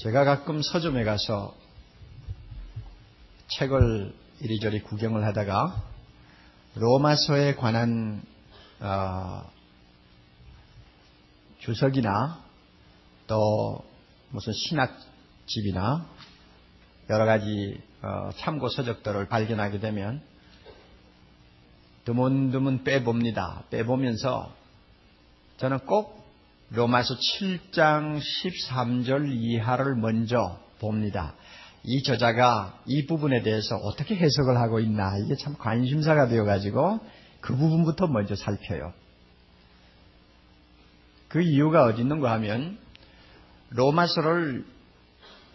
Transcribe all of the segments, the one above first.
제가 가끔 서점에 가서 책을 이리저리 구경을 하다가 로마서에 관한 주석이나 또 무슨 신학집이나 여러 가지 참고 서적들을 발견하게 되면 드문드문 빼봅니다. 빼보면서 저는 꼭 로마서 7장 13절 이하를 먼저 봅니다. 이 저자가 이 부분에 대해서 어떻게 해석을 하고 있나, 이게 참 관심사가 되어가지고 그 부분부터 먼저 살펴요. 그 이유가 어디 있는가 하면 로마서를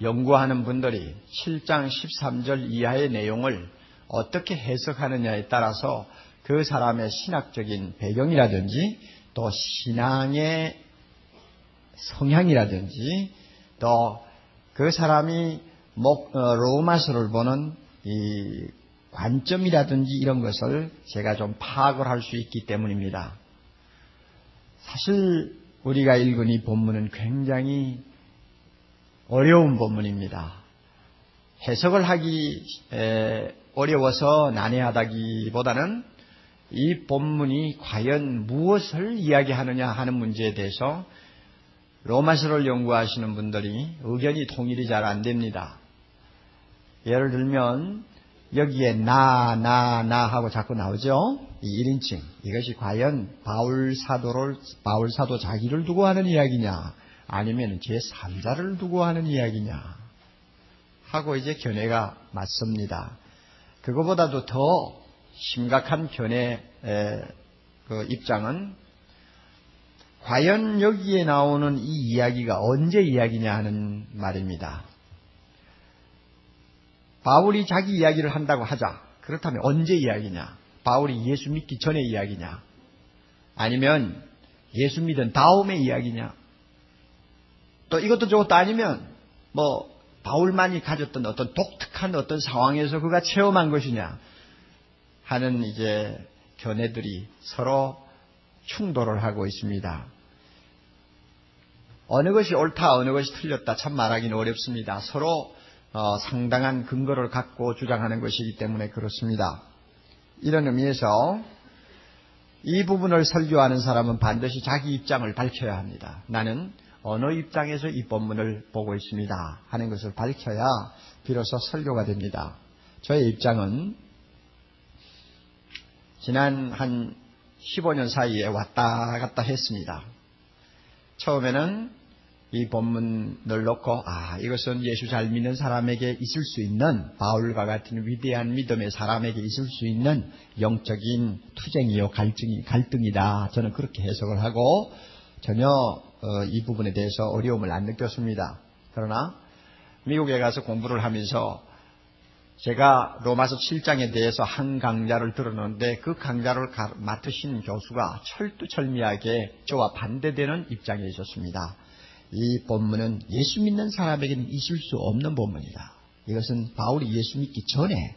연구하는 분들이 7장 13절 이하의 내용을 어떻게 해석하느냐에 따라서 그 사람의 신학적인 배경이라든지 또 신앙의 성향이라든지 또 그 사람이 로마서를 보는 이 관점이라든지 이런 것을 제가 좀 파악을 할 수 있기 때문입니다. 사실 우리가 읽은 이 본문은 굉장히 어려운 본문입니다. 해석을 하기 어려워서 난해하다기보다는 이 본문이 과연 무엇을 이야기하느냐 하는 문제에 대해서 로마서를 연구하시는 분들이 의견이 통일이 잘 안 됩니다. 예를 들면 여기에 나 하고 자꾸 나오죠. 이 1인칭. 이것이 과연 바울 사도 자기를 두고 하는 이야기냐, 아니면 제3자를 두고 하는 이야기냐 하고 이제 견해가 맞습니다. 그거보다도 더 심각한 견해 그 입장은 과연 여기에 나오는 이 이야기가 언제 이야기냐 하는 말입니다. 바울이 자기 이야기를 한다고 하자. 그렇다면 언제 이야기냐? 바울이 예수 믿기 전에 이야기냐? 아니면 예수 믿은 다음의 이야기냐? 또 이것도 저것도 아니면 바울만이 가졌던 어떤 독특한 어떤 상황에서 그가 체험한 것이냐 하는 이제 견해들이 서로 충돌을 하고 있습니다. 어느 것이 옳다, 어느 것이 틀렸다 참 말하기는 어렵습니다. 서로 상당한 근거를 갖고 주장하는 것이기 때문에 그렇습니다. 이런 의미에서 이 부분을 설교하는 사람은 반드시 자기 입장을 밝혀야 합니다. 나는 어느 입장에서 이 본문을 보고 있습니다 하는 것을 밝혀야 비로소 설교가 됩니다. 저의 입장은 지난 한 15년 사이에 왔다 갔다 했습니다. 처음에는 이 본문을 놓고 이것은 예수 잘 믿는 사람에게 있을 수 있는, 바울과 같은 위대한 믿음의 사람에게 있을 수 있는 영적인 투쟁이요 갈등이다. 저는 그렇게 해석을 하고 전혀 이 부분에 대해서 어려움을 안 느꼈습니다. 그러나 미국에 가서 공부를 하면서 제가 로마서 7장에 대해서 한 강좌를 들었는데 그 강좌를 맡으신 교수가 철두철미하게 저와 반대되는 입장에 있었습니다. 이 본문은 예수 믿는 사람에게는 있을 수 없는 본문이다. 이것은 바울이 예수 믿기 전에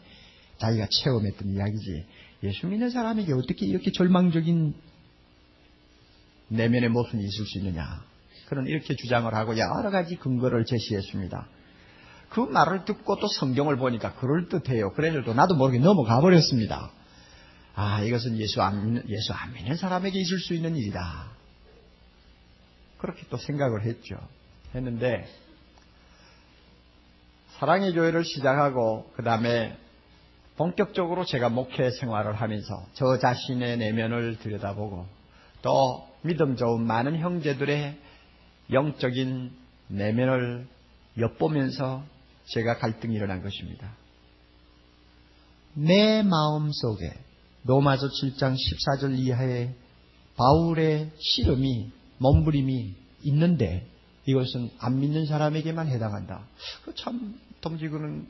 자기가 체험했던 이야기지, 예수 믿는 사람에게 어떻게 이렇게 절망적인 내면의 모순이 있을 수 있느냐, 그런 이렇게 주장을 하고 여러 가지 근거를 제시했습니다. 그 말을 듣고 또 성경을 보니까 그럴듯해요. 그래서 또 나도 모르게 넘어가 버렸습니다. 이것은 예수 안 믿는 사람에게 있을 수 있는 일이다. 그렇게 또 생각을 했는데 사랑의 교회를 시작하고 그 다음에 본격적으로 제가 목회 생활을 하면서 저 자신의 내면을 들여다보고 또 믿음 좋은 많은 형제들의 영적인 내면을 엿보면서 제가 갈등이 일어난 것입니다. 내 마음속에 로마서 7장 14절 이하의 바울의 씨름이, 몸부림이 있는데 이것은 안 믿는 사람에게만 해당한다. 참 동지구는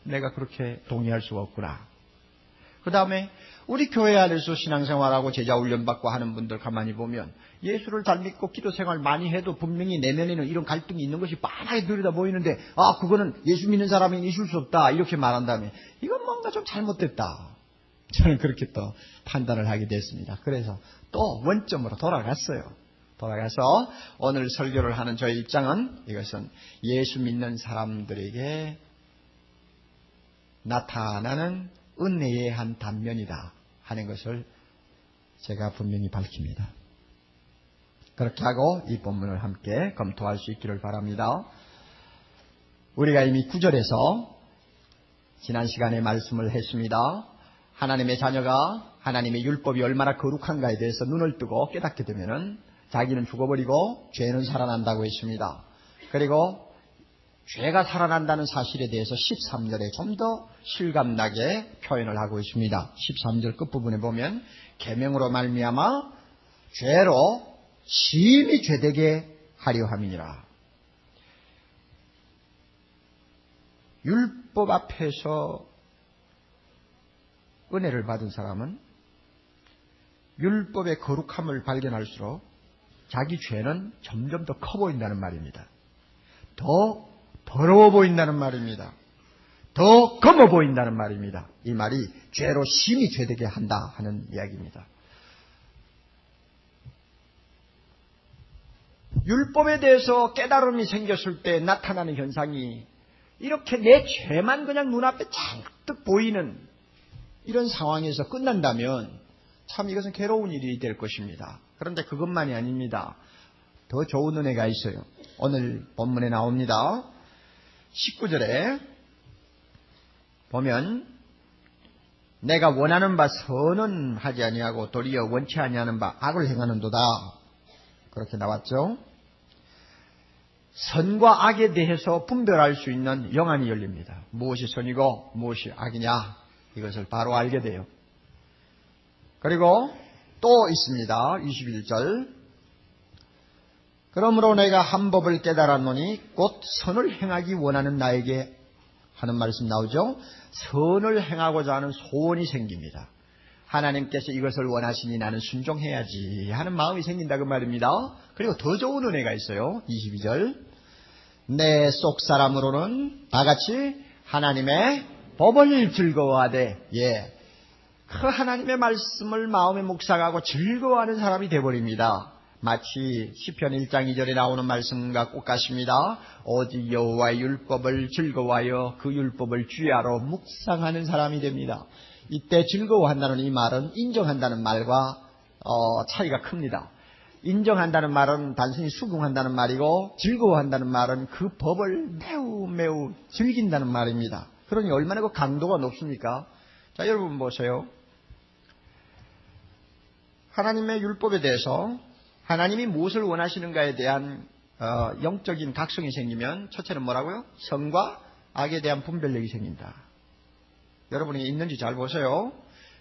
내가 그렇게 동의할 수가 없구나. 그 다음에 우리 교회 안에서 신앙생활하고 제자훈련받고 하는 분들 가만히 보면 예수를 잘 믿고 기도생활 많이 해도 분명히 내면에는 이런 갈등이 있는 것이 뻔하게 들여다 보이는데 그거는 예수 믿는 사람에게 있을 수 없다 이렇게 말한다면 이건 뭔가 좀 잘못됐다. 저는 그렇게 또 판단을 하게 됐습니다. 그래서 또 원점으로 돌아갔어요. 돌아가서 오늘 설교를 하는 저의 입장은 이것은 예수 믿는 사람들에게 나타나는 은혜의 한 단면이다 하는 것을 제가 분명히 밝힙니다. 그렇게 하고 이 본문을 함께 검토할 수 있기를 바랍니다. 우리가 이미 9절에서 지난 시간에 말씀을 했습니다. 하나님의 자녀가 하나님의 율법이 얼마나 거룩한가에 대해서 눈을 뜨고 깨닫게 되면은 자기는 죽어버리고 죄는 살아난다고 했습니다. 그리고 죄가 살아난다는 사실에 대해서 13절에 좀 더 실감나게 표현을 하고 있습니다. 13절 끝부분에 보면 계명으로 말미암아 죄로 심히 죄되게 하려 함이니라. 율법 앞에서 은혜를 받은 사람은 율법의 거룩함을 발견할수록 자기 죄는 점점 더 커 보인다는 말입니다. 더 더러워 보인다는 말입니다. 더 검어 보인다는 말입니다. 이 말이 죄로 심히 죄되게 한다 하는 이야기입니다. 율법에 대해서 깨달음이 생겼을 때 나타나는 현상이 이렇게 내 죄만 그냥 눈앞에 잔뜩 보이는 이런 상황에서 끝난다면 참 이것은 괴로운 일이 될 것입니다. 그런데 그것만이 아닙니다. 더 좋은 은혜가 있어요. 오늘 본문에 나옵니다. 19절에 보면 내가 원하는 바 선은 하지 아니하고 도리어 원치 아니하는 바 악을 행하는도다. 그렇게 나왔죠. 선과 악에 대해서 분별할 수 있는 영안이 열립니다. 무엇이 선이고 무엇이 악이냐 이것을 바로 알게 돼요. 그리고 또 있습니다. 21절 그러므로 내가 한 법을 깨달았노니 곧 선을 행하기 원하는 나에게 하는 말씀 나오죠. 선을 행하고자 하는 소원이 생깁니다. 하나님께서 이것을 원하시니 나는 순종해야지 하는 마음이 생긴다 그 말입니다. 그리고 더 좋은 은혜가 있어요. 22절 내 속사람으로는 다같이 하나님의 법을 즐거워하되 그 하나님의 말씀을 마음에 묵상하고 즐거워하는 사람이 되어버립니다. 마치 시편 1장 2절에 나오는 말씀과 똑같습니다. 오직 여호와의 율법을 즐거워하여 그 율법을 주야로 묵상하는 사람이 됩니다. 이때 즐거워한다는 이 말은 인정한다는 말과 차이가 큽니다. 인정한다는 말은 단순히 수긍한다는 말이고 즐거워한다는 말은 그 법을 매우 즐긴다는 말입니다. 그러니 얼마나 그 강도가 높습니까? 자, 여러분 보세요. 하나님의 율법에 대해서 하나님이 무엇을 원하시는가에 대한 영적인 각성이 생기면 첫째는 뭐라고요? 선과 악에 대한 분별력이 생긴다. 여러분이 있는지 잘 보세요.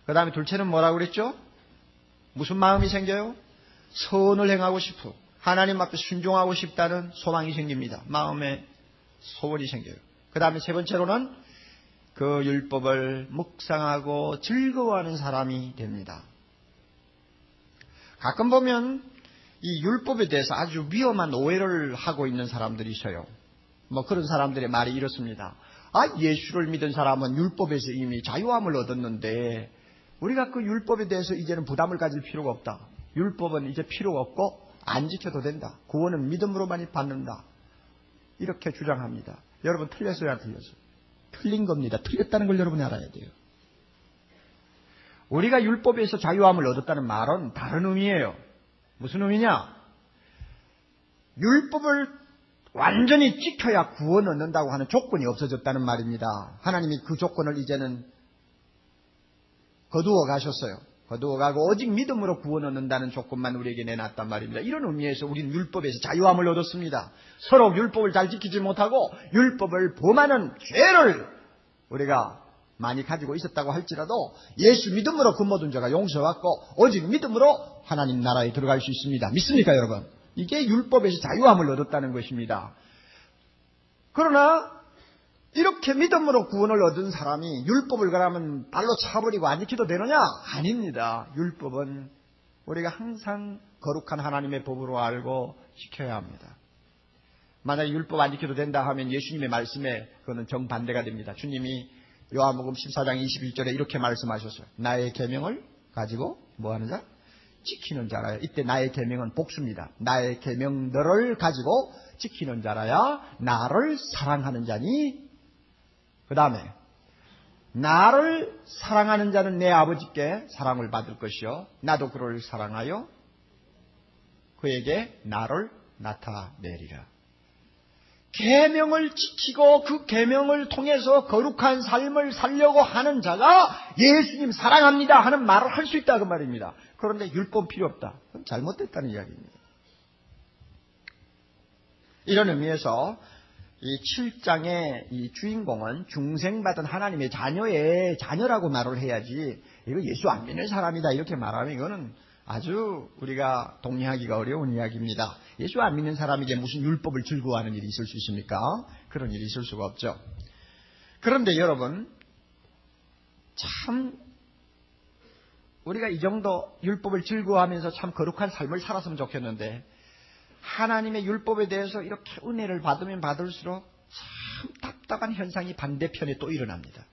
그 다음에 둘째는 뭐라고 그랬죠? 무슨 마음이 생겨요? 선을 행하고 싶어. 하나님 앞에 순종하고 싶다는 소망이 생깁니다. 마음에 소원이 생겨요. 그 다음에 세 번째로는 그 율법을 묵상하고 즐거워하는 사람이 됩니다. 가끔 보면 이 율법에 대해서 아주 위험한 오해를 하고 있는 사람들이 있어요. 그런 사람들의 말이 이렇습니다. 예수를 믿은 사람은 율법에서 이미 자유함을 얻었는데 우리가 그 율법에 대해서 이제는 부담을 가질 필요가 없다. 율법은 이제 필요가 없고 안 지켜도 된다. 구원은 믿음으로만이 받는다. 이렇게 주장합니다. 여러분 틀렸어요, 안 틀렸어요? 틀린 겁니다. 틀렸다는 걸 여러분이 알아야 돼요. 우리가 율법에서 자유함을 얻었다는 말은 다른 의미예요. 무슨 의미냐? 율법을 완전히 지켜야 구원 얻는다고 하는 조건이 없어졌다는 말입니다. 하나님이 그 조건을 이제는 거두어 가셨어요. 거두어 가고 오직 믿음으로 구원 얻는다는 조건만 우리에게 내놨단 말입니다. 이런 의미에서 우리는 율법에서 자유함을 얻었습니다. 서로 율법을 잘 지키지 못하고 율법을 범하는 죄를 우리가 많이 가지고 있었다고 할지라도 예수 믿음으로 그 모든 죄가 용서받고 오직 믿음으로 하나님 나라에 들어갈 수 있습니다. 믿습니까 여러분? 이게 율법에서 자유함을 얻었다는 것입니다. 그러나 이렇게 믿음으로 구원을 얻은 사람이 율법을 그러면 발로 차버리고 안 지켜도 되느냐? 아닙니다. 율법은 우리가 항상 거룩한 하나님의 법으로 알고 지켜야 합니다. 만약에 율법 안 지켜도 된다 하면 예수님의 말씀에 그거는 정반대가 됩니다. 주님이 요한복음 14장 21절에 이렇게 말씀하셨어요. 나의 계명을 가지고 뭐 하는 자? 지키는 자라야. 이때 나의 계명은 복수입니다. 나의 계명들을 가지고 지키는 자라야 나를 사랑하는 자니. 그 다음에 나를 사랑하는 자는 내 아버지께 사랑을 받을 것이요 나도 그를 사랑하여 그에게 나를 나타내리라. 계명을 지키고 그 계명을 통해서 거룩한 삶을 살려고 하는 자가 예수님 사랑합니다 하는 말을 할 수 있다 그 말입니다. 그런데 율법 필요 없다. 그건 잘못됐다는 이야기입니다. 이런 의미에서 이 7장의 이 주인공은 중생받은 하나님의 자녀라고 말을 해야지 이거 예수 안 믿는 사람이다 이렇게 말하면 이거는 아주 우리가 동의하기가 어려운 이야기입니다. 예수 안 믿는 사람에게 무슨 율법을 즐거워하는 일이 있을 수 있습니까? 그런 일이 있을 수가 없죠. 그런데 여러분 참 우리가 이 정도 율법을 즐거워하면서 참 거룩한 삶을 살았으면 좋겠는데 하나님의 율법에 대해서 이렇게 은혜를 받으면 받을수록 참 답답한 현상이 반대편에 또 일어납니다.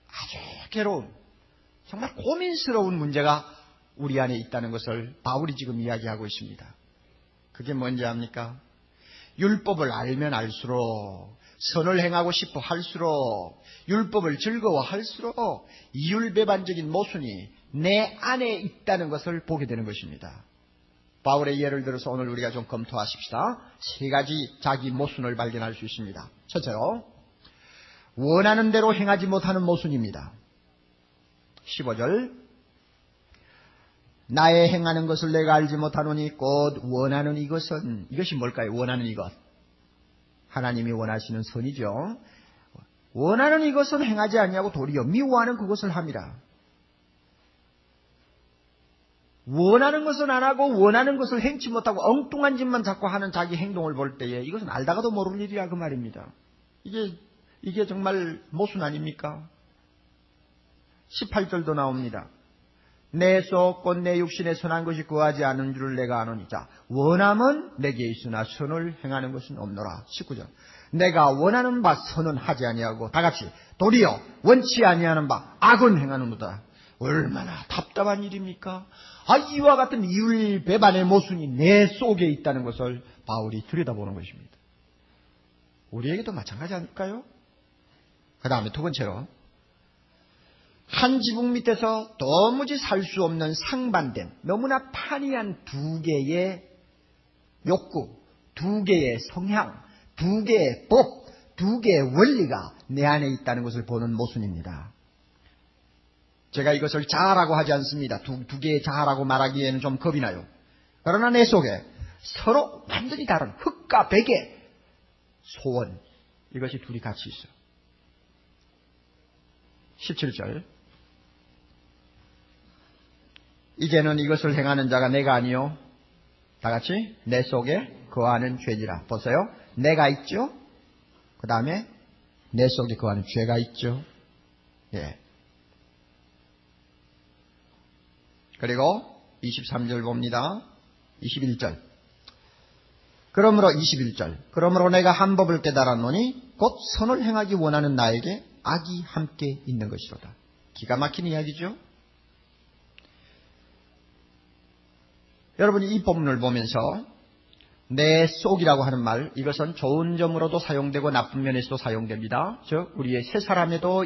아주 괴로운 정말 고민스러운 문제가 우리 안에 있다는 것을 바울이 지금 이야기하고 있습니다. 그게 뭔지 압니까? 율법을 알면 알수록 선을 행하고 싶어 할수록 율법을 즐거워할수록 이율배반적인 모순이 내 안에 있다는 것을 보게 되는 것입니다. 바울의 예를 들어서 오늘 우리가 좀 검토하십시다. 세 가지 자기 모순을 발견할 수 있습니다. 첫째로 원하는 대로 행하지 못하는 모순입니다. 15절 나의 행하는 것을 내가 알지 못하노니 곧 원하는 이것이 뭘까요? 원하는 이것 하나님이 원하시는 선이죠. 원하는 이것은 행하지 아니하고 도리어 미워하는 그것을 함이라. 원하는 것은 안 하고 원하는 것을 행치 못하고 엉뚱한 짓만 자꾸 하는 자기 행동을 볼 때에 이것은 알다가도 모를 일이라 그 말입니다. 이게 정말 모순 아닙니까? 18절도 나옵니다. 내 속 곧 내 육신에 선한 것이 구하지 않은 줄을 내가 아노니. 자, 원함은 내게 있으나 선을 행하는 것은 없노라. 19절. 내가 원하는 바 선은 하지 아니하고 다같이 도리어 원치 아니하는 바 악은 행하는도다. 얼마나 답답한 일입니까? 이와 같은 이율배반의 모순이 내 속에 있다는 것을 바울이 들여다보는 것입니다. 우리에게도 마찬가지 아닐까요? 그 다음에 두 번째로 한 지붕 밑에서 도무지 살 수 없는 상반된 너무나 판이한 두 개의 욕구, 두 개의 성향, 두 개의 법, 두 개의 원리가 내 안에 있다는 것을 보는 모순입니다. 제가 이것을 자아라고 하지 않습니다. 두 개의 자아라고 말하기에는 좀 겁이 나요. 그러나 내 속에 서로 완전히 다른 흙과 백의 소원, 이것이 둘이 같이 있어요. 17절 이제는 이것을 행하는 자가 내가 아니요 다같이 내 속에 거하는 죄니라. 보세요. 내가 있죠. 그 다음에 내 속에 거하는 죄가 있죠. 예. 그리고 23절 봅니다. 21절. 그러므로 21절. 그러므로 내가 한 법을 깨달았노니 곧 선을 행하기 원하는 나에게 악이 함께 있는 것이로다. 기가 막힌 이야기죠. 여러분이 이 본문을 보면서 내 속이라고 하는 말, 이것은 좋은 점으로도 사용되고 나쁜 면에서도 사용됩니다. 즉 우리의 새 사람에도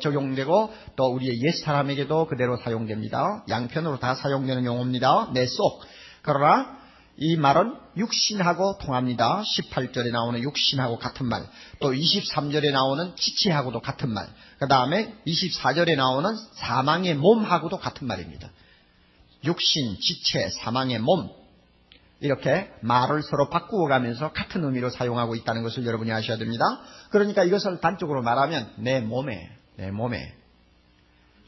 적용되고 또 우리의 옛 사람에게도 그대로 사용됩니다. 양편으로 다 사용되는 용어입니다. 내 속. 그러나 이 말은 육신하고 통합니다. 18절에 나오는 육신하고 같은 말, 또 23절에 나오는 지체하고도 같은 말, 그 다음에 24절에 나오는 사망의 몸하고도 같은 말입니다. 육신, 지체, 사망의 몸, 이렇게 말을 서로 바꾸어 가면서 같은 의미로 사용하고 있다는 것을 여러분이 아셔야 됩니다. 그러니까 이것을 단적으로 말하면 내 몸에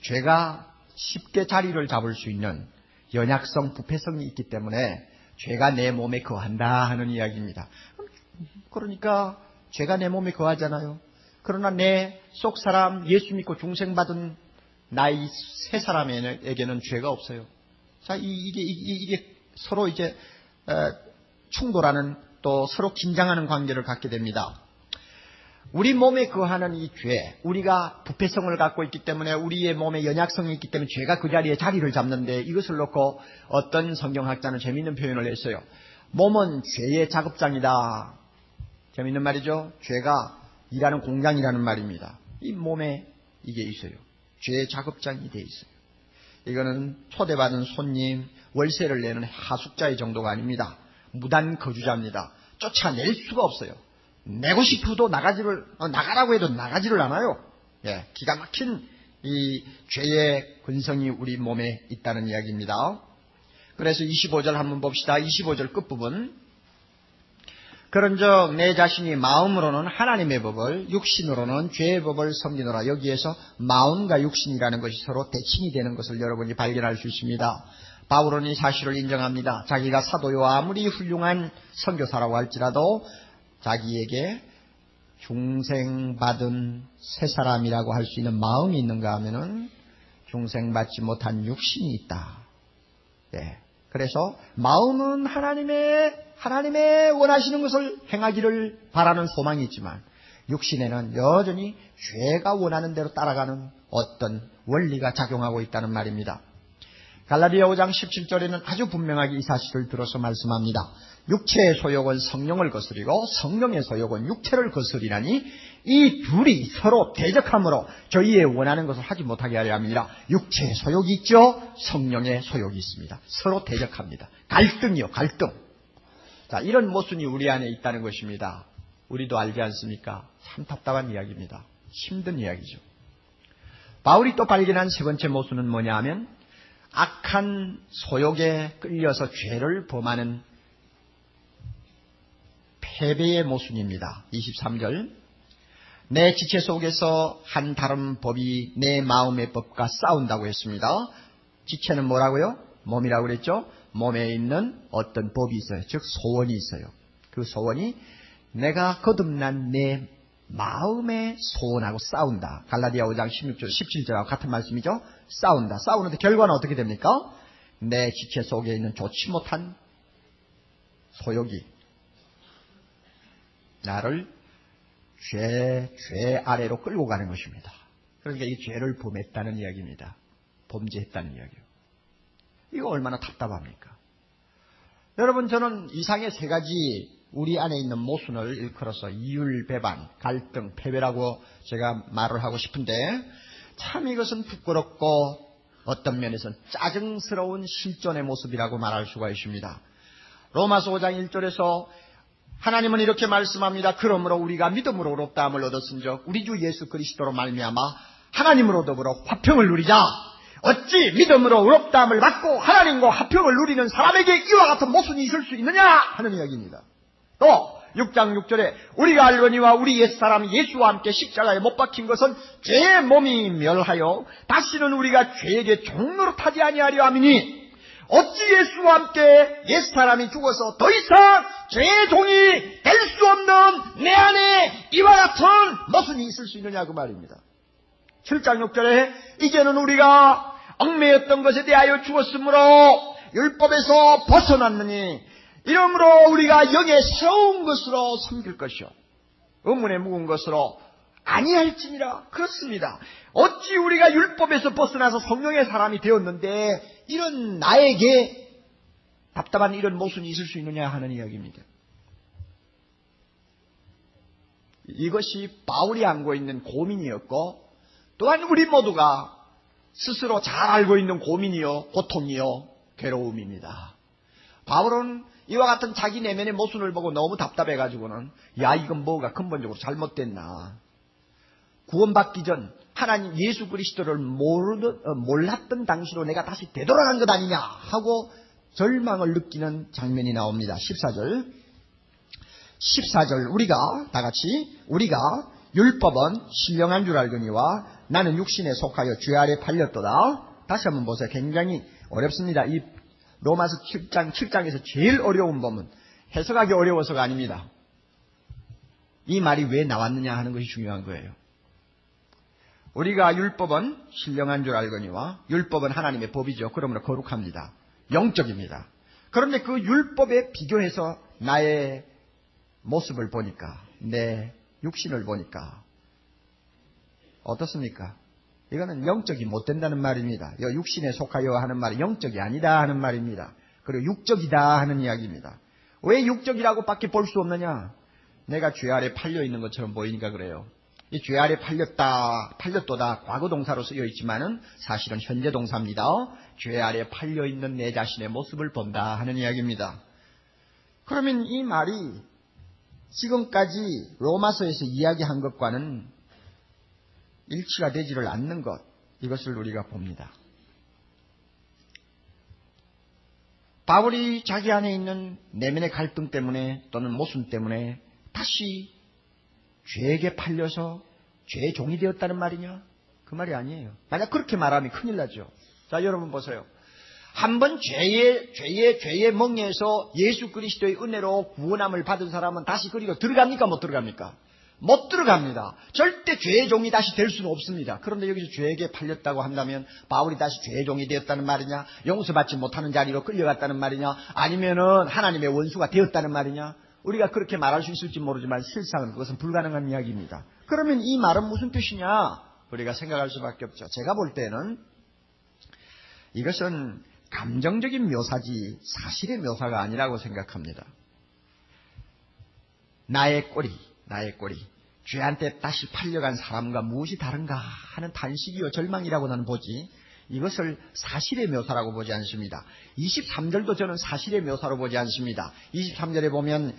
죄가 쉽게 자리를 잡을 수 있는 연약성, 부패성이 있기 때문에 죄가 내 몸에 거한다 하는 이야기입니다. 그러니까 죄가 내 몸에 거하잖아요. 그러나 내 속 사람, 예수 믿고 중생받은 나의 새 사람에게는 죄가 없어요. 자, 이게 서로 이제 충돌하는 또 서로 긴장하는 관계를 갖게 됩니다. 우리 몸에 거하는 이 죄, 우리가 부패성을 갖고 있기 때문에 우리의 몸에 연약성이 있기 때문에 죄가 그 자리에 자리를 잡는데 이것을 놓고 어떤 성경학자는 재미있는 표현을 했어요. 몸은 죄의 작업장이다. 재미있는 말이죠. 죄가 일하는 공장이라는 말입니다. 이 몸에 이게 있어요. 죄의 작업장이 돼 있어요. 이거는 초대받은 손님, 월세를 내는 하숙자의 정도가 아닙니다. 무단 거주자입니다. 쫓아낼 수가 없어요. 내고 싶어도 나가라고 해도 나가지를 않아요. 예, 기가 막힌 이 죄의 근성이 우리 몸에 있다는 이야기입니다. 그래서 25절 한번 봅시다. 25절 끝부분. 그런즉 내 자신이 마음으로는 하나님의 법을, 육신으로는 죄의 법을 섬기노라. 여기에서 마음과 육신이라는 것이 서로 대칭이 되는 것을 여러분이 발견할 수 있습니다. 바울은 이 사실을 인정합니다. 자기가 사도요 아무리 훌륭한 선교사라고 할지라도 자기에게 중생받은 새 사람이라고 할 수 있는 마음이 있는가 하면은 중생받지 못한 육신이 있다. 예. 그래서 마음은 하나님의 원하시는 것을 행하기를 바라는 소망이 있지만 육신에는 여전히 죄가 원하는 대로 따라가는 어떤 원리가 작용하고 있다는 말입니다. 갈라디아 5장 17절에는 아주 분명하게 이 사실을 들어서 말씀합니다. 육체의 소욕은 성령을 거스리고 성령의 소욕은 육체를 거스리나니 이 둘이 서로 대적함으로 저희의 원하는 것을 하지 못하게 하려 합니다. 육체의 소욕이 있죠. 성령의 소욕이 있습니다. 서로 대적합니다. 갈등이요, 갈등. 자, 이런 모순이 우리 안에 있다는 것입니다. 우리도 알지 않습니까? 참 답답한 이야기입니다. 힘든 이야기죠. 바울이 또 발견한 세 번째 모순은 뭐냐 하면 악한 소욕에 끌려서 죄를 범하는 패배의 모순입니다. 23절. 내 지체 속에서 한 다른 법이 내 마음의 법과 싸운다고 했습니다. 지체는 뭐라고요? 몸이라고 그랬죠? 몸에 있는 어떤 법이 있어요. 즉 소원이 있어요. 그 소원이 내가 거듭난 내 마음의 소원하고 싸운다. 갈라디아 5장 16절 17절하고 같은 말씀이죠. 싸운다. 싸우는데 결과는 어떻게 됩니까? 내 지체 속에 있는 좋지 못한 소욕이 나를 죄 아래로 끌고 가는 것입니다. 그러니까 이 죄를 범했다는 이야기입니다. 범죄했다는 이야기요. 이거 얼마나 답답합니까? 여러분, 저는 이상의 세 가지 우리 안에 있는 모순을 일컬어서 이율배반, 갈등, 패배라고 제가 말을 하고 싶은데 참 이것은 부끄럽고 어떤 면에서는 짜증스러운 실존의 모습이라고 말할 수가 있습니다. 로마서 5장 1절에서 하나님은 이렇게 말씀합니다. 그러므로 우리가 믿음으로 의롭다함을 얻었은즉 우리 주 예수 그리스도로 말미암아 하나님으로 더불어 화평을 누리자. 어찌 믿음으로 의롭다함을 받고 하나님과 화평을 누리는 사람에게 이와 같은 모순이 있을 수 있느냐 하는 이야기입니다. 또 6장 6절에 우리가 알거니와 우리 옛사람 예수와 함께 십자가에 못 박힌 것은 죄의 몸이 멸하여 다시는 우리가 죄에게 종노릇하지 아니하려 함이니 어찌 예수와 함께 옛사람이 죽어서 더 이상 죄의 종이 될 수 없는 내 안에 이와 같은 모순이 있을 수 있느냐 그 말입니다. 7장 6절에 이제는 우리가 얽매였던 것에 대하여 죽었으므로 율법에서 벗어났느니 이러므로 우리가 영에 새로운 것으로 섬길 것이요 의문에 묵은 것으로 아니할지니라. 그렇습니다. 어찌 우리가 율법에서 벗어나서 성령의 사람이 되었는데 이런 나에게 답답한 이런 모순이 있을 수 있느냐 하는 이야기입니다. 이것이 바울이 안고 있는 고민이었고 또한 우리 모두가 스스로 잘 알고 있는 고민이요 고통이요 괴로움입니다. 바울은 이와 같은 자기 내면의 모순을 보고 너무 답답해가지고는 야 이건 뭐가 근본적으로 잘못됐나. 구원받기 전 하나님 예수 그리스도를 몰랐던 당시로 내가 다시 되돌아간 것 아니냐 하고 절망을 느끼는 장면이 나옵니다. 14절 우리가 다같이 우리가 율법은 신령한 줄 알거니와 나는 육신에 속하여 죄 아래 팔렸도다. 다시 한번 보세요. 굉장히 어렵습니다. 이 로마서 7장에서 제일 어려운 부분 해석하기 어려워서가 아닙니다. 이 말이 왜 나왔느냐 하는 것이 중요한 거예요. 우리가 율법은 신령한 줄 알거니와 율법은 하나님의 법이죠. 그러므로 거룩합니다. 영적입니다. 그런데 그 율법에 비교해서 나의 모습을 보니까 내 육신을 보니까 어떻습니까? 이거는 영적이 못 된다는 말입니다. 육신에 속하여 하는 말이 영적이 아니다 하는 말입니다. 그리고 육적이다 하는 이야기입니다. 왜 육적이라고 밖에 볼 수 없느냐? 내가 죄 아래 팔려 있는 것처럼 보이니까 그래요. 이 죄 아래 팔렸도다 과거 동사로 쓰여 있지만은 사실은 현재 동사입니다. 죄 아래 팔려 있는 내 자신의 모습을 본다 하는 이야기입니다. 그러면 이 말이 지금까지 로마서에서 이야기한 것과는 일치가 되지를 않는 것, 이것을 우리가 봅니다. 바울이 자기 안에 있는 내면의 갈등 때문에 또는 모순 때문에 다시 죄에게 팔려서 죄의 종이 되었다는 말이냐? 그 말이 아니에요. 만약 그렇게 말하면 큰일 나죠. 자, 여러분 보세요. 한번 죄의 멍에서 예수 그리스도의 은혜로 구원함을 받은 사람은 다시 그리로 들어갑니까? 못 들어갑니까? 못 들어갑니다. 절대 죄의 종이 다시 될 수는 없습니다. 그런데 여기서 죄에게 팔렸다고 한다면 바울이 다시 죄의 종이 되었다는 말이냐? 용서받지 못하는 자리로 끌려갔다는 말이냐? 아니면은 하나님의 원수가 되었다는 말이냐? 우리가 그렇게 말할 수 있을지 모르지만 실상은 그것은 불가능한 이야기입니다. 그러면 이 말은 무슨 뜻이냐? 우리가 생각할 수밖에 없죠. 제가 볼 때는 이것은 감정적인 묘사지 사실의 묘사가 아니라고 생각합니다. 나의 꼬리 죄한테 다시 팔려간 사람과 무엇이 다른가 하는 탄식이요 절망이라고 나는 보지, 이것을 사실의 묘사라고 보지 않습니다. 23절도 저는 사실의 묘사로 보지 않습니다. 23절에 보면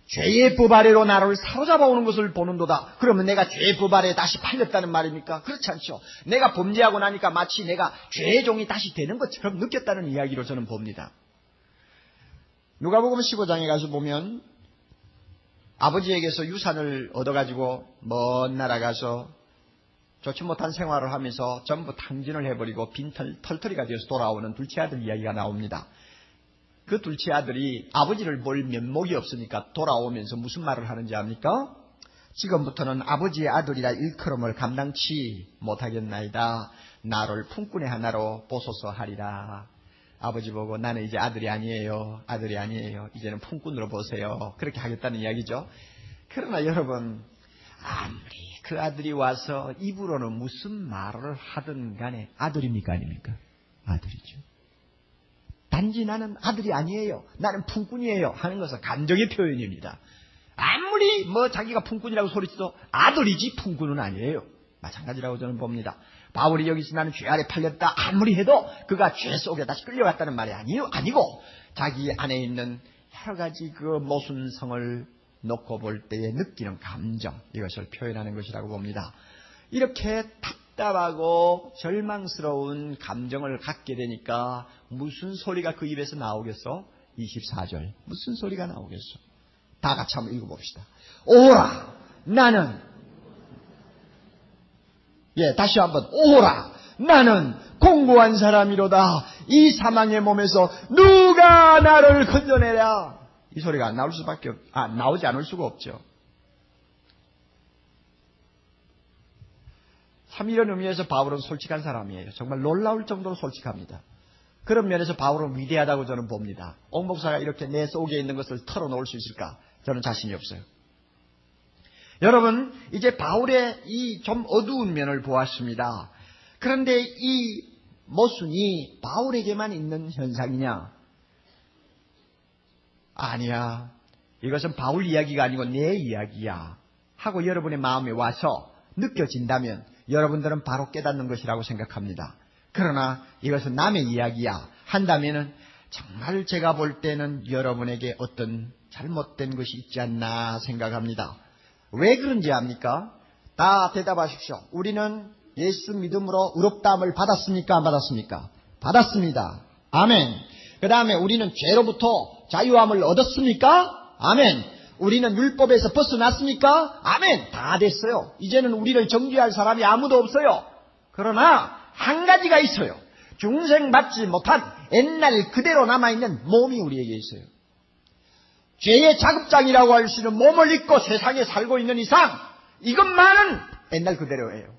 죄의 법 아래로 나를 사로잡아 오는 것을 보는도다. 그러면 내가 죄의 법 아래에 다시 팔렸다는 말입니까? 그렇지 않죠. 내가 범죄하고 나니까 마치 내가 죄의 종이 다시 되는 것처럼 느꼈다는 이야기로 저는 봅니다. 누가복음 15장에 가서 보면 아버지에게서 유산을 얻어가지고 먼 나라 가서 좋지 못한 생활을 하면서 전부 탕진을 해버리고 빈 털터리가 되어서 돌아오는 둘째 아들 이야기가 나옵니다. 그 둘째 아들이 아버지를 볼 면목이 없으니까 돌아오면서 무슨 말을 하는지 압니까? 지금부터는 아버지의 아들이라 일컬음을 감당치 못하겠나이다. 나를 품꾼의 하나로 보소서 하리라. 아버지 보고 나는 이제 아들이 아니에요. 이제는 품꾼으로 보세요. 그렇게 하겠다는 이야기죠. 그러나 여러분, 아무리 그 아들이 와서 입으로는 무슨 말을 하든 간에 아들입니까 아닙니까? 아들이죠. 단지 나는 아들이 아니에요, 나는 품꾼이에요 하는 것은 감정의 표현입니다. 아무리 자기가 품꾼이라고 소리쳐도 아들이지 품꾼은 아니에요. 마찬가지라고 저는 봅니다. 바울이 여기서 나는 죄 아래 팔렸다 아무리 해도 그가 죄 속에 다시 끌려갔다는 말이 아니고 자기 안에 있는 여러 가지 그 모순성을 놓고 볼 때에 느끼는 감정, 이것을 표현하는 것이라고 봅니다. 이렇게 답답하고 절망스러운 감정을 갖게 되니까 무슨 소리가 그 입에서 나오겠어? 24절 무슨 소리가 나오겠어? 다 같이 한번 읽어봅시다. 오라 나는, 다시 한번 오라 나는 공고한 사람이로다. 이 사망의 몸에서 누가 나를 건져내랴. 이 소리가 안 나올 수밖에 나오지 않을 수가 없죠. 참 이런 의미에서 바울은 솔직한 사람이에요. 정말 놀라울 정도로 솔직합니다. 그런 면에서 바울은 위대하다고 저는 봅니다. 옥 목사가 이렇게 내 속에 있는 것을 털어놓을 수 있을까? 저는 자신이 없어요. 여러분, 이제 바울의 이 좀 어두운 면을 보았습니다. 그런데 이 모순이 바울에게만 있는 현상이냐? 아니야. 이것은 바울 이야기가 아니고 내 이야기야 하고 여러분의 마음에 와서 느껴진다면 여러분들은 바로 깨닫는 것이라고 생각합니다. 그러나 이것은 남의 이야기야 한다면은 정말 제가 볼 때는 여러분에게 어떤 잘못된 것이 있지 않나 생각합니다. 왜 그런지 압니까? 다 대답하십시오. 우리는 예수 믿음으로 의롭다함을 받았습니까? 안 받았습니까? 받았습니다. 아멘. 그 다음에 우리는 죄로부터 자유함을 얻었습니까? 아멘. 우리는 율법에서 벗어났습니까? 아멘. 다 됐어요. 이제는 우리를 정죄할 사람이 아무도 없어요. 그러나 한 가지가 있어요. 중생받지 못한 옛날 그대로 남아있는 몸이 우리에게 있어요. 죄의 자급장이라고 할 수 있는 몸을 입고 세상에 살고 있는 이상 이것만은 옛날 그대로예요.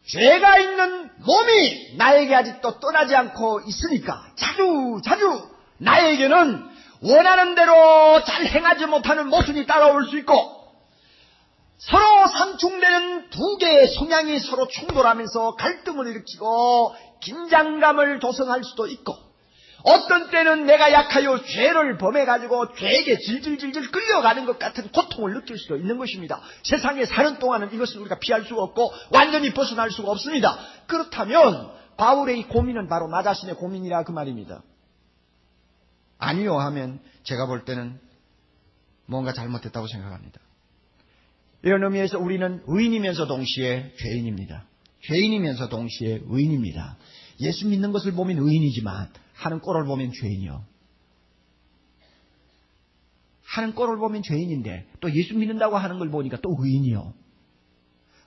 죄가 있는 몸이 나에게 아직도 떠나지 않고 있으니까 자주 나에게는 원하는 대로 잘 행하지 못하는 모순이 따라올 수 있고, 서로 상충되는 두 개의 성향이 서로 충돌하면서 갈등을 일으키고 긴장감을 조성할 수도 있고, 어떤 때는 내가 약하여 죄를 범해가지고 죄에게 질질질질 끌려가는 것 같은 고통을 느낄 수도 있는 것입니다. 세상에 사는 동안은 이것을 우리가 피할 수가 없고 완전히 벗어날 수가 없습니다. 그렇다면 바울의 이 고민은 바로 나 자신의 고민이라 그 말입니다. 아니요 하면 제가 볼 때는 뭔가 잘못됐다고 생각합니다. 이런 의미에서 우리는 의인이면서 동시에 죄인입니다. 죄인이면서 동시에 의인입니다. 예수 믿는 것을 보면 의인이지만 하는 꼴을 보면 죄인이요. 하는 꼴을 보면 죄인인데 또 예수 믿는다고 하는 걸 보니까 또 의인이요.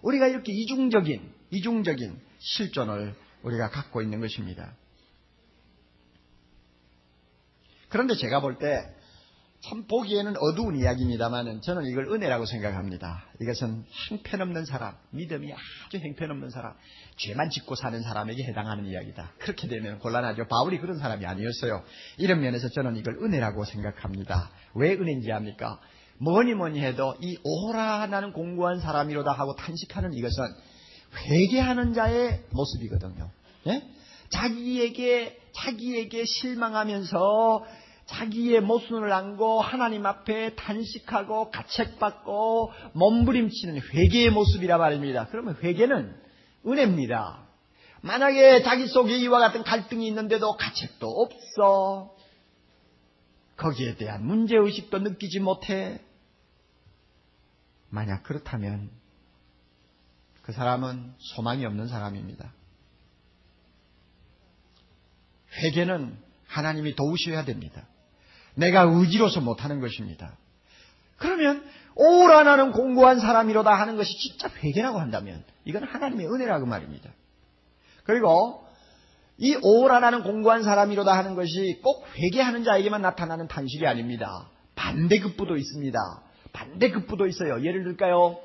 우리가 이렇게 이중적인 실존을 우리가 갖고 있는 것입니다. 그런데 제가 볼 때 참 보기에는 어두운 이야기입니다만 저는 이걸 은혜라고 생각합니다. 이것은 형편없는 사람, 믿음이 아주 형편없는 사람, 죄만 짓고 사는 사람에게 해당하는 이야기다. 그렇게 되면 곤란하죠. 바울이 그런 사람이 아니었어요. 이런 면에서 저는 이걸 은혜라고 생각합니다. 왜 은혜인지 압니까? 뭐니 해도 이 오호라 나는 공고한 사람이로다 하고 탄식하는 이것은 회개하는 자의 모습이거든요. 예? 자기에게 실망하면서 자기의 모순을 안고 하나님 앞에 탄식하고 가책받고 몸부림치는 회개의 모습이라 말입니다. 그러면 회개는 은혜입니다. 만약에 자기 속에 이와 같은 갈등이 있는데도 가책도 없어, 거기에 대한 문제의식도 느끼지 못해, 만약 그렇다면 그 사람은 소망이 없는 사람입니다. 회개는 하나님이 도우셔야 됩니다. 내가 의지로서 못하는 것입니다. 그러면 오라 나는 공고한 사람이로다 하는 것이 진짜 회개라고 한다면 이건 하나님의 은혜라고 말입니다. 그리고 이 오라 나는 공고한 사람이로다 하는 것이 꼭 회개하는 자에게만 나타나는 탄식이 아닙니다. 반대급부도 있습니다. 반대급부도 있어요. 예를 들까요?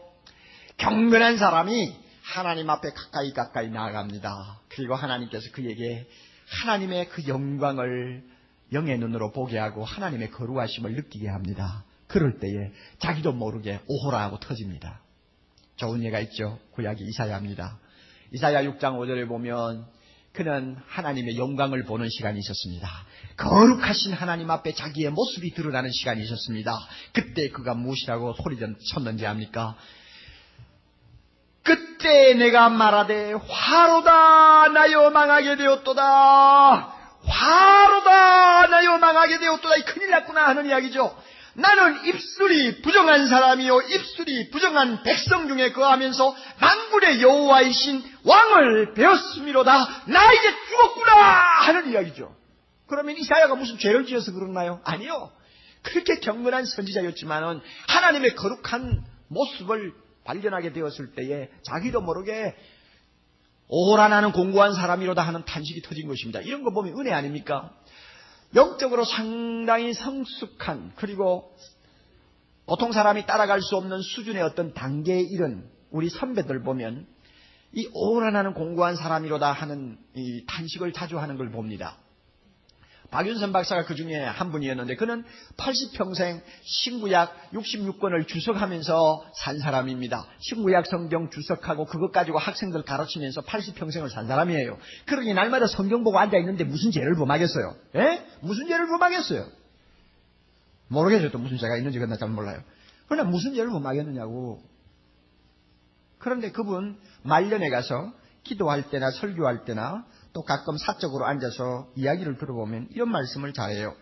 경건한 사람이 하나님 앞에 가까이 나아갑니다. 그리고 하나님께서 그에게 하나님의 그 영광을 영의 눈으로 보게 하고 하나님의 거룩하심을 느끼게 합니다. 그럴 때에 자기도 모르게 오호라 하고 터집니다. 좋은 예가 있죠. 구약이 이사야입니다. 이사야 6장 5절에 보면 그는 하나님의 영광을 보는 시간이 있었습니다. 거룩하신 하나님 앞에 자기의 모습이 드러나는 시간이 있었습니다. 그때 그가 무엇이라고 소리쳤는지 압니까? 그때 내가 말하되 화로다 나여 망하게 되었도다. 화로다 나여 망하게 되었도다. 큰일 났구나 하는 이야기죠. 나는 입술이 부정한 사람이요 입술이 부정한 백성 중에 거하면서 만군의 여호와이신 왕을 배웠음이로다. 나 이제 죽었구나 하는 이야기죠. 그러면 이사야가 무슨 죄를 지어서 그러나요? 아니요. 그렇게 경건한 선지자였지만은 하나님의 거룩한 모습을 발견하게 되었을 때에 자기도 모르게 오라 나는 공고한 사람이로다 하는 탄식이 터진 것입니다. 이런 거 보면 은혜 아닙니까? 영적으로 상당히 성숙한, 그리고 보통 사람이 따라갈 수 없는 수준의 어떤 단계에 이른 우리 선배들 보면 이 오라 나는 공고한 사람이로다 하는 이 탄식을 자주 하는 걸 봅니다. 박윤선 박사가 그 중에 한 분이었는데 그는 80평생 신구약 66권을 주석하면서 산 사람입니다. 신구약 성경 주석하고 그것 가지고 학생들 가르치면서 80평생을 산 사람이에요. 그러니 날마다 성경 보고 앉아있는데 무슨 죄를 범하겠어요? 예? 무슨 죄를 범하겠어요? 모르겠어요. 또 무슨 죄가 있는지 그건 잘 몰라요. 그러나 무슨 죄를 범하겠느냐고. 그런데 그분 말년에 가서 기도할 때나 설교할 때나 또 가끔 사적으로 앉아서 이야기를 들어보면 이런 말씀을 잘해요.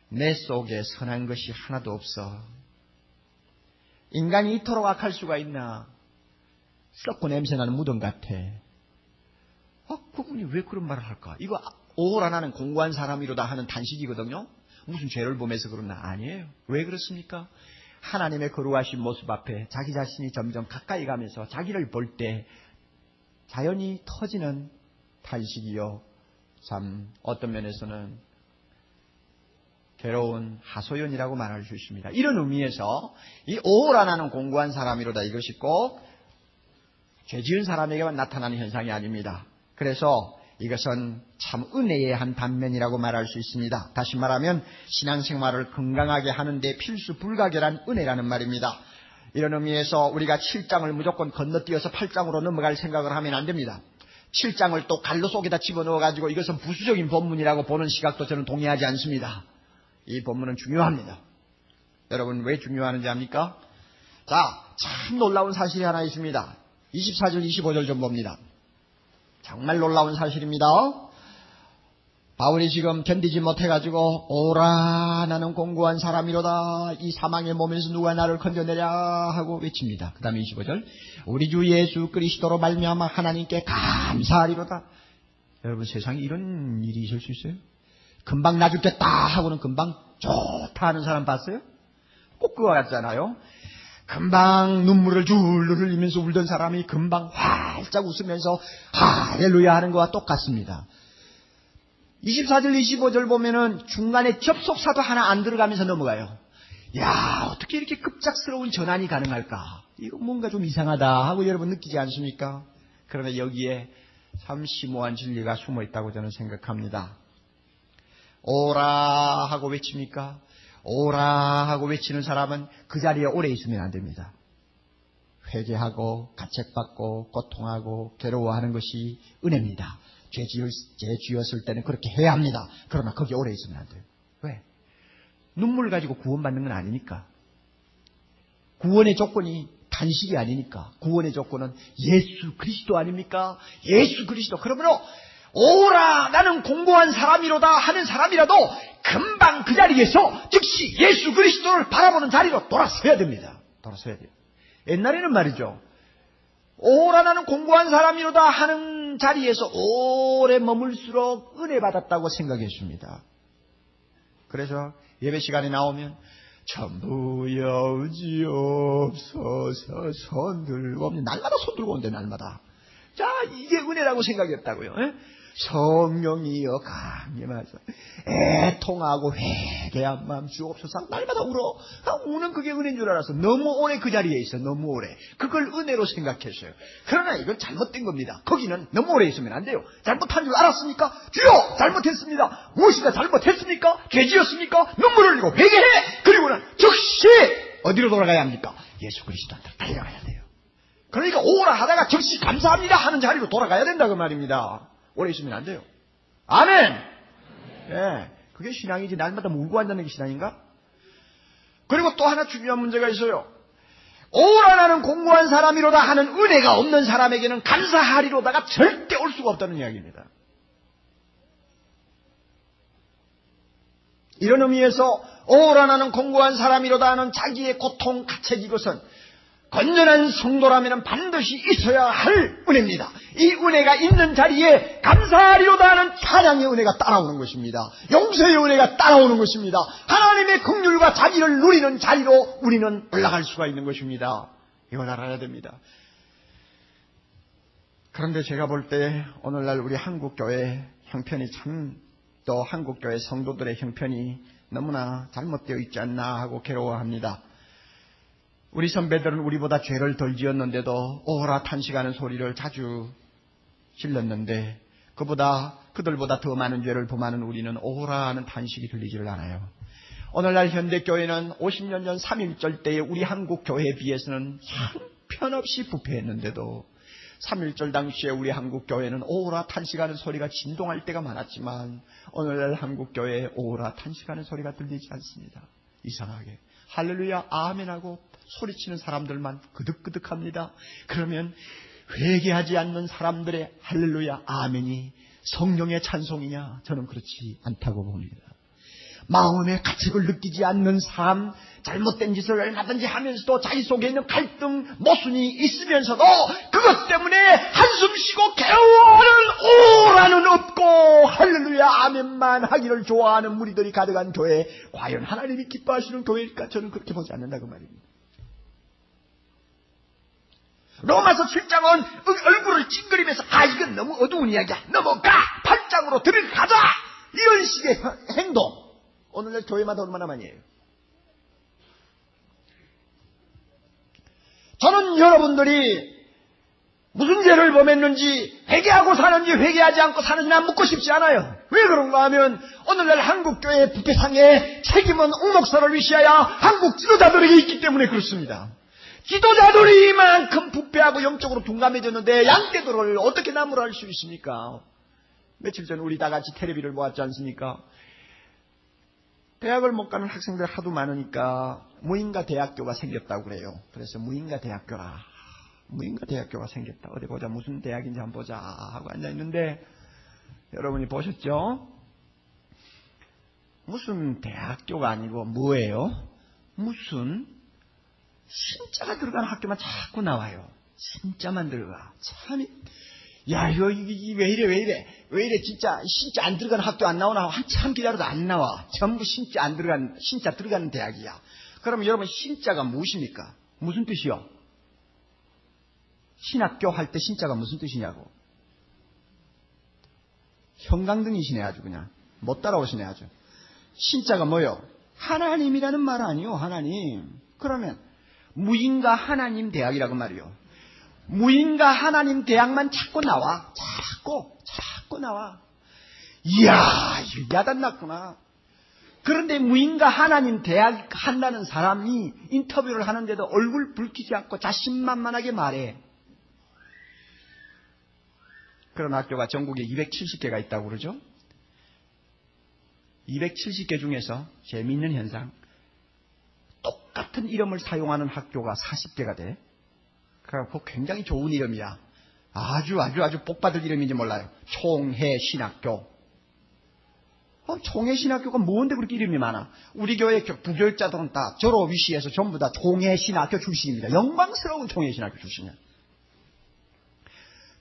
내 속에 선한 것이 하나도 없어. 인간이 이토록 악할 수가 있나. 썩고 냄새나는 무덤 같아. 그분이 왜 그런 말을 할까? 이거 오라 나는 공고한 사람이로다 하는 단식이거든요. 무슨 죄를 범해서 그러나 아니에요. 왜 그렇습니까? 하나님의 거룩하신 모습 앞에 자기 자신이 점점 가까이 가면서 자기를 볼 때 자연히 터지는 탄식이요. 참 어떤 면에서는 괴로운 하소연이라고 말할 수 있습니다. 이런 의미에서 이 오라 나는 공고한 사람이로다 이것이 꼭 죄지은 사람에게만 나타나는 현상이 아닙니다. 그래서 이것은 참 은혜의 한 단면이라고 말할 수 있습니다. 다시 말하면 신앙생활을 건강하게 하는데 필수 불가결한 은혜라는 말입니다. 이런 의미에서 우리가 7장을 무조건 건너뛰어서 8장으로 넘어갈 생각을 하면 안 됩니다. 7장을 또 갈로 속에다 집어넣어가지고 이것은 부수적인 본문이라고 보는 시각도 저는 동의하지 않습니다. 이 본문은 중요합니다. 여러분 왜 중요한지 압니까? 자, 참 놀라운 사실이 하나 있습니다. 24절 25절 좀 봅니다. 정말 놀라운 사실입니다. 바울이 지금 견디지 못해가지고 오라 나는 공고한 사람이로다 이 사망의 몸에서 누가 나를 건져내랴 하고 외칩니다. 그 다음에 25절 우리 주 예수 그리스도로 말미암아 하나님께 감사하리로다. 여러분 세상에 이런 일이 있을 수 있어요? 금방 나 죽겠다 하고는 금방 좋다 하는 사람 봤어요? 꼭 그거 같잖아요. 금방 눈물을 줄줄 흘리면서 울던 사람이 금방 활짝 웃으면서 할렐루야 하는 것과 똑같습니다. 24절 25절 보면은 중간에 접속사도 하나 안 들어가면서 넘어가요. 야, 어떻게 이렇게 급작스러운 전환이 가능할까? 이거 뭔가 좀 이상하다 하고 여러분 느끼지 않습니까? 그러나 여기에 참 심오한 진리가 숨어 있다고 저는 생각합니다. 오라 하고 외칩니까? 오라 하고 외치는 사람은 그 자리에 오래 있으면 안 됩니다. 회개하고 가책받고 고통하고 괴로워하는 것이 은혜입니다. 죄 지었을 때는 그렇게 해야 합니다. 그러나 거기에 오래 있으면 안 돼요. 왜? 눈물 가지고 구원받는 건 아니니까. 구원의 조건이 단식이 아니니까. 구원의 조건은 예수 그리스도 아닙니까? 예수 그리스도. 그러므로 오라 나는 공고한 사람이로다 하는 사람이라도 금방 그 자리에서 즉시 예수 그리스도를 바라보는 자리로 돌아서야 됩니다. 돌아서야 돼요. 옛날에는 말이죠. 오라 나는 공고한 사람이로다 하는 자리에서 오래 머물수록 은혜 받았다고 생각했습니다. 그래서 예배 시간에 나오면 전부 여지옵소서 손 들고 날마다 손 들고 온대 날마다. 자 이게 은혜라고 생각했다고요. 에? 성령이여 강림하소서 애통하고 회개한 마음 주옵소서 날마다 울어. 우는 그게 은혜인 줄 알아서 너무 오래 그 자리에 있어. 너무 오래. 그걸 은혜로 생각했어요. 그러나 이건 잘못된 겁니다. 거기는 너무 오래 있으면 안 돼요. 잘못한 줄 알았습니까? 주여 잘못했습니다. 무엇이가 잘못했습니까? 죄 지었습니까? 눈물 흘리고 회개해. 그리고는 즉시 어디로 돌아가야 합니까? 예수 그리스도한테 달려가야 돼요. 그러니까 오라 하다가 즉시 감사합니다 하는 자리로 돌아가야 된다 그 말입니다. 오래 있으면 안 돼요. 아멘. 예, 그게 신앙이지 날마다 울고 앉는 게 신앙인가? 그리고 또 하나 중요한 문제가 있어요. 오라 나는 공고한 사람이로다 하는 은혜가 없는 사람에게는 감사하리로다가 절대 올 수가 없다는 이야기입니다. 이런 의미에서 오라 나는 공고한 사람이로다 하는 자기의 고통 가책 이것은 건전한 성도라면 반드시 있어야 할 은혜입니다. 이 은혜가 있는 자리에 감사하리로다 하는 찬양의 은혜가 따라오는 것입니다. 용서의 은혜가 따라오는 것입니다. 하나님의 긍휼과 자비를 누리는 자리로 우리는 올라갈 수가 있는 것입니다. 이걸 알아야 됩니다. 그런데 제가 볼 때 오늘날 우리 한국교회 형편이 참 또 한국교회 성도들의 형편이 너무나 잘못되어 있지 않나 하고 괴로워합니다. 우리 선배들은 우리보다 죄를 덜 지었는데도 오라 탄식하는 소리를 자주 질렀는데 그들보다 더 많은 죄를 범하는 우리는 오라 하는 탄식이 들리지를 않아요. 오늘날 현대교회는 50년 전 3.1절 때의 우리 한국교회에 비해서는 형편없이 부패했는데도 3.1절 당시에 우리 한국교회는 오라 탄식하는 소리가 진동할 때가 많았지만 오늘날 한국교회에 오라 탄식하는 소리가 들리지 않습니다. 이상하게 할렐루야 아멘하고 소리치는 사람들만 그득그득합니다. 그러면 회개하지 않는 사람들의 할렐루야 아멘이 성령의 찬송이냐? 저는 그렇지 않다고 봅니다. 마음의 가책을 느끼지 않는 삶, 잘못된 짓을 얼마든지 하면서도 자기 속에 있는 갈등, 모순이 있으면서도 그것 때문에 한숨 쉬고 괴로워하는 오라는 없고 할렐루야 아멘만 하기를 좋아하는 무리들이 가득한 교회, 과연 하나님이 기뻐하시는 교회일까? 저는 그렇게 보지 않는다 그 말입니다. 로마서 7장은 얼굴을 찡그리면서 이건 너무 어두운 이야기야. 넘어가! 8장으로 들어가자! 이런 식의 행동. 오늘날 교회마다 얼마나 많이 해요. 저는 여러분들이 무슨 죄를 범했는지, 회개하고 사는지 회개하지 않고 사는지 난 묻고 싶지 않아요. 왜 그런가 하면 오늘날 한국교회 부패상의 책임은 옥 목사를 위시하여 한국 지도자들에게 있기 때문에 그렇습니다. 지도자들이 이만큼 부패하고 영적으로 둔감해졌는데 양떼들을 어떻게 나무랄 수 있습니까? 며칠 전 우리 다 같이 텔레비를 보았지 않습니까? 대학을 못 가는 학생들 하도 많으니까 무인가 대학교가 생겼다고 그래요. 그래서 무인가 대학교라. 무인가 대학교가 생겼다. 어디 보자. 무슨 대학인지 한번 보자 하고 앉아있는데 여러분이 보셨죠? 무슨 대학교가 아니고 뭐예요? 무슨 신자가 들어가는 학교만 자꾸 나와요. 신자만 들어가. 참, 야, 이거 왜 이래, 진짜 안 들어가는 학교 안 나오나? 한참 기다려도 안 나와. 전부 신자 들어가는 대학이야. 그러면 여러분, 신자가 무엇입니까? 무슨 뜻이요? 신학교 할 때 신자가 무슨 뜻이냐고. 형광등이시네, 아주 그냥. 못 따라오시네, 아주. 신자가 뭐요? 하나님이라는 말 아니요, 하나님. 그러면, 무인가 하나님 대학이라고 말이요. 무인가 하나님 대학만 자꾸 나와. 자꾸 나와. 이야, 이거 야단났구나. 그런데 무인가 하나님 대학 한다는 사람이 인터뷰를 하는데도 얼굴 붉히지 않고 자신만만하게 말해. 그런 학교가 전국에 270개가 있다고 그러죠. 270개 중에서 재미있는 현상, 똑같은 이름을 사용하는 학교가 40개가 돼. 그래서 굉장히 좋은 이름이야. 아주 복받을 이름인지 몰라요. 총회신학교. 총회신학교가 뭔데 그렇게 이름이 많아? 우리 교회 부교육자들은 다 졸업 위시에서 전부 다 총회신학교 출신입니다. 영광스러운 총회신학교 출신이야.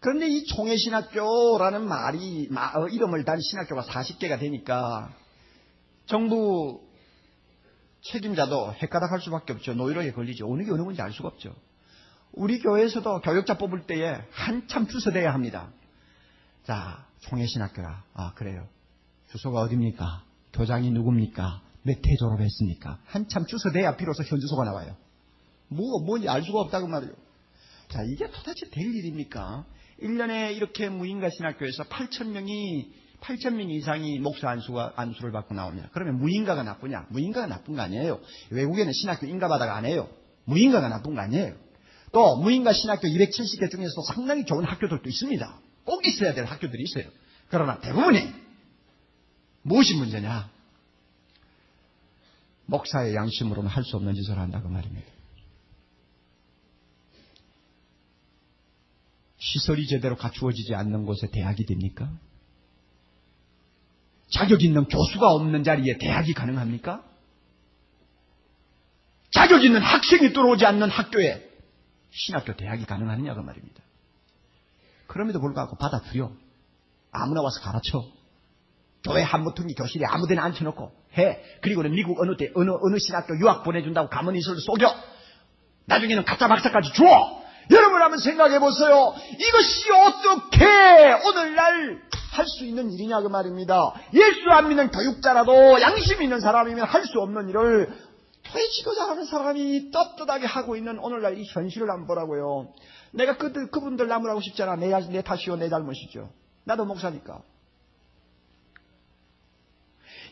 그런데 이 총회신학교라는 말이 이름을 단 신학교가 40개가 되니까 정부 책임자도 헷가닥할 수밖에 없죠. 노이로에 걸리죠. 어느 게 어느 건지 알 수가 없죠. 우리 교회에서도 교육자 뽑을 때에 한참 주소대야 합니다. 자, 총회신학교라. 아, 그래요. 주소가 어딥니까? 교장이 누굽니까? 몇 회 졸업했습니까? 한참 주소대야 비로소 현주소가 나와요. 뭔지 알 수가 없다고 말이에요. 자, 이게 도대체 될 일입니까? 1년에 이렇게 무인가 신학교에서 8,000명 이상이 목사 안수를 받고 나옵니다. 그러면 무인가가 나쁘냐? 무인가가 나쁜 거 아니에요. 외국에는 신학교 인가받아가 안 해요. 무인가가 나쁜 거 아니에요. 또 무인가 신학교 270개 중에서 상당히 좋은 학교들도 있습니다. 꼭 있어야 될 학교들이 있어요. 그러나 대부분이 무엇이 문제냐? 목사의 양심으로는 할 수 없는 짓을 한다고 말입니다. 시설이 제대로 갖추어지지 않는 곳에 대학이 됩니까? 자격 있는 교수가 없는 자리에 대학이 가능합니까? 자격 있는 학생이 들어오지 않는 학교에 신학교 대학이 가능하느냐고 말입니다. 그럼에도 불구하고 받아들여. 아무나 와서 가르쳐. 교회 한무퉁이 교실에 아무데나 앉혀놓고 해. 그리고는 미국 어느 신학교 유학 보내준다고 가만히 있어도 속여. 나중에는 가짜 박사까지 주어. 여러분 한번 생각해 보세요. 이것이 어떻게 오늘날 할 수 있는 일이냐고 말입니다. 예수 안 믿는 교육자라도 양심 있는 사람이면 할 수 없는 일을 교회 지도자 하는 사람이 떳떳하게 하고 있는 오늘날 이 현실을 한번 보라고요. 내가 그분들 나무라고 싶잖아. 내 탓이요, 내 잘못이죠. 나도 목사니까.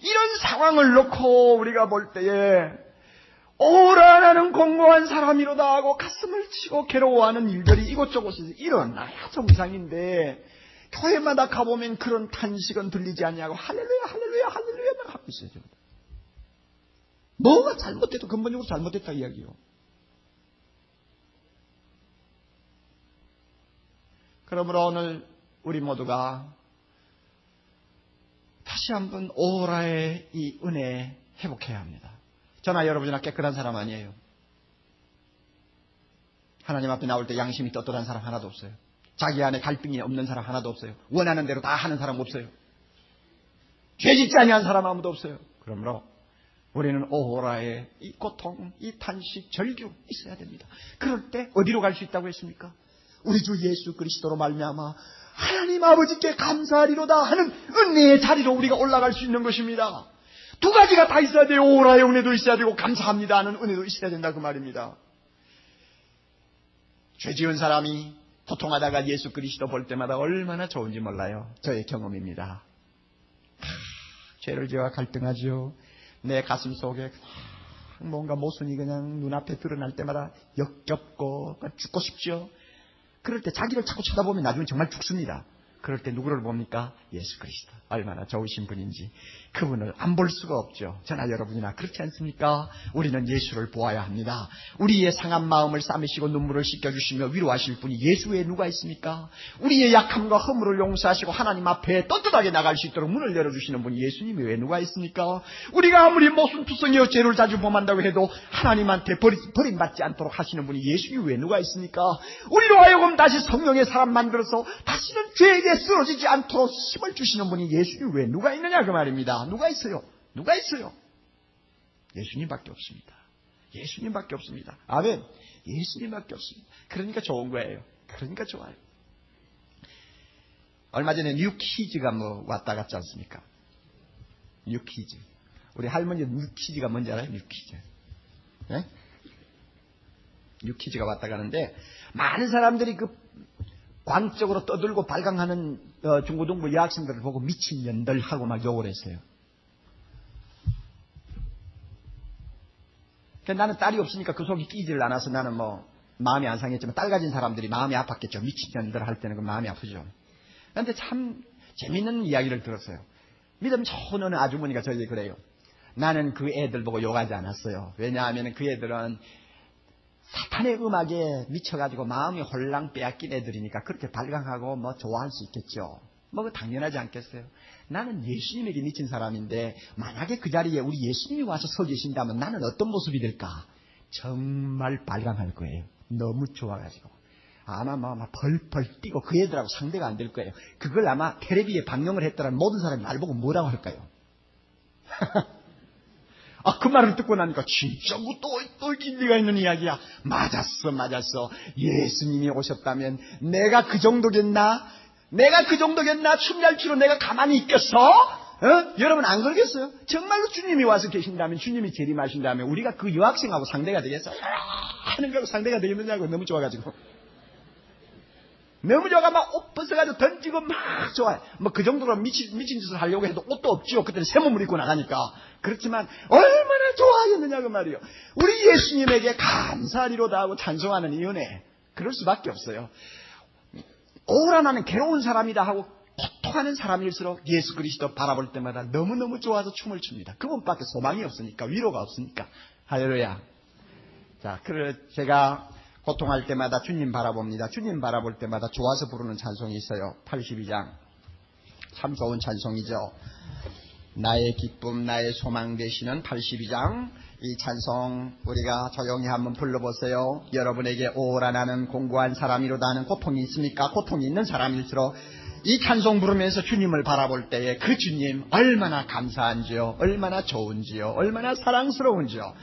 이런 상황을 놓고 우리가 볼 때에 오라 나는 공고한 사람이로다 하고 가슴을 치고 괴로워하는 일들이 이곳저곳에서 일어나야 정상인데 교회마다 가보면 그런 탄식은 들리지 않냐고 할렐루야 할렐루야 할렐루야만 하고 있어요. 뭐가 잘못돼도 근본적으로 잘못됐다 이야기요. 그러므로 오늘 우리 모두가 다시 한번 오라의 이 은혜 회복해야 합니다. 저나 여러분이나 깨끗한 사람 아니에요. 하나님 앞에 나올 때 양심이 떳떳한 사람 하나도 없어요. 자기 안에 갈등이 없는 사람 하나도 없어요. 원하는 대로 다 하는 사람 없어요. 죄짓지 아니한 사람 아무도 없어요. 그러므로 우리는 오호라의 이 고통, 이 탄식, 절규 있어야 됩니다. 그럴 때 어디로 갈 수 있다고 했습니까? 우리 주 예수 그리스도로 말미암아 하나님 아버지께 감사하리로다 하는 은혜의 자리로 우리가 올라갈 수 있는 것입니다. 두 가지가 다 있어야 돼요. 오라의 은혜도 있어야 되고 감사합니다 하는 은혜도 있어야 된다 그 말입니다. 죄 지은 사람이 고통하다가 예수 그리스도 볼 때마다 얼마나 좋은지 몰라요. 저의 경험입니다. 죄를 지어 갈등하죠. 내 가슴 속에 뭔가 모순이 그냥 눈앞에 드러날 때마다 역겹고 죽고 싶죠. 그럴 때 자기를 자꾸 쳐다보면 나중에 정말 죽습니다. 그럴 때 누구를 봅니까? 예수 그리스도. 얼마나 좋으신 분인지 그분을 안 볼 수가 없죠. 저나 여러분이나 그렇지 않습니까? 우리는 예수를 보아야 합니다. 우리의 상한 마음을 싸매시고 눈물을 씻겨주시며 위로하실 분이 예수 외에 누가 있습니까? 우리의 약함과 허물을 용서하시고 하나님 앞에 떳떳하게 나갈 수 있도록 문을 열어주시는 분이 예수님 외에 누가 있습니까? 우리가 아무리 모순투성이여 죄를 자주 범한다고 해도 하나님한테 버림받지 않도록 하시는 분이 예수님 외에 누가 있습니까? 우리로 하여금 다시 성령의 사람 만들어서 다시는 죄에게 쓰러지지 않도록 힘을 주시는 분이 예수님 외에 누가 있느냐 그 말입니다. 누가 있어요? 누가 있어요? 예수님밖에 없습니다. 예수님밖에 없습니다. 아멘. 예수님밖에 없습니다. 그러니까 좋은 거예요. 그러니까 좋아요. 얼마 전에 뉴키즈가 왔다 갔지 않습니까? 뉴키즈. 우리 할머니 뉴키즈가 뭔지 알아요? 뉴키즈. 네? 뉴키즈가 왔다 가는데 많은 사람들이 그 광적으로 떠들고 발광하는 중고등부 여학생들을 보고 미친년들 하고 막 욕을 했어요. 나는 딸이 없으니까 그 속이 끼지를 않아서 나는 마음이 안 상했지만 딸 가진 사람들이 마음이 아팠겠죠. 미친년들 할 때는 그 마음이 아프죠. 그런데 참 재밌는 이야기를 들었어요. 믿음 좋은 어느 아주머니가 저에게 그래요. 나는 그 애들 보고 욕하지 않았어요. 왜냐하면 그 애들은 사탄의 음악에 미쳐가지고 마음이 홀랑 빼앗긴 애들이니까 그렇게 발광하고 좋아할 수 있겠죠. 당연하지 않겠어요? 나는 예수님에게 미친 사람인데 만약에 그 자리에 우리 예수님이 와서 서 계신다면 나는 어떤 모습이 될까? 정말 발광할 거예요. 너무 좋아가지고. 아마 벌벌 뛰고 그 애들하고 상대가 안 될 거예요. 그걸 아마 텔레비에 방영을 했더라면 모든 사람이 날 보고 뭐라고 할까요? 그 말을 듣고 나니까 진짜 또 일리가 있는 이야기야. 맞았어. 예수님이 오셨다면 내가 그 정도겠나? 춤잘 추러 내가 가만히 있겠어? 여러분 안 그러겠어요? 정말로 주님이 와서 계신다면, 주님이 재림하신다면 우리가 그 여학생하고 상대가 되겠어요? 하는 거하고 상대가 되겠느냐고. 너무 좋아가지고. 너무 좋아가 옷 벗어가지고 던지고 막 좋아요. 그 정도로 미친 짓을 하려고 해도 옷도 없지요. 그때는 새 몸을 입고 나가니까. 그렇지만 얼마나 좋아하겠느냐 그 말이요. 우리 예수님에게 감사리로다 하고 찬송하는 이 은혜. 그럴 수밖에 없어요. 오라 나는 괴로운 사람이다 하고 고통하는 사람일수록 예수 그리스도 바라볼 때마다 너무너무 좋아서 춤을 춥니다. 그분밖에 소망이 없으니까, 위로가 없으니까. 할렐루야. 자, 제가 고통할 때마다 주님 바라봅니다. 주님 바라볼 때마다 좋아서 부르는 찬송이 있어요. 82장. 참 좋은 찬송이죠. 나의 기쁨, 나의 소망 되시는 82장. 이 찬송 우리가 조용히 한번 불러보세요. 여러분에게 오라 나는 공고한 사람이로다 하는 고통이 있습니까? 고통이 있는 사람일수록 이 찬송 부르면서 주님을 바라볼 때에 그 주님 얼마나 감사한지요, 얼마나 좋은지요, 얼마나 사랑스러운지요.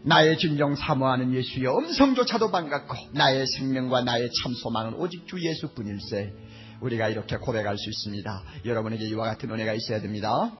나의 진정 사모하는 예수여, 음성조차도 반갑고 나의 생명과 나의 참 소망은 오직 주 예수뿐일세. 우리가 이렇게 고백할 수 있습니다. 여러분에게 이와 같은 은혜가 있어야 됩니다.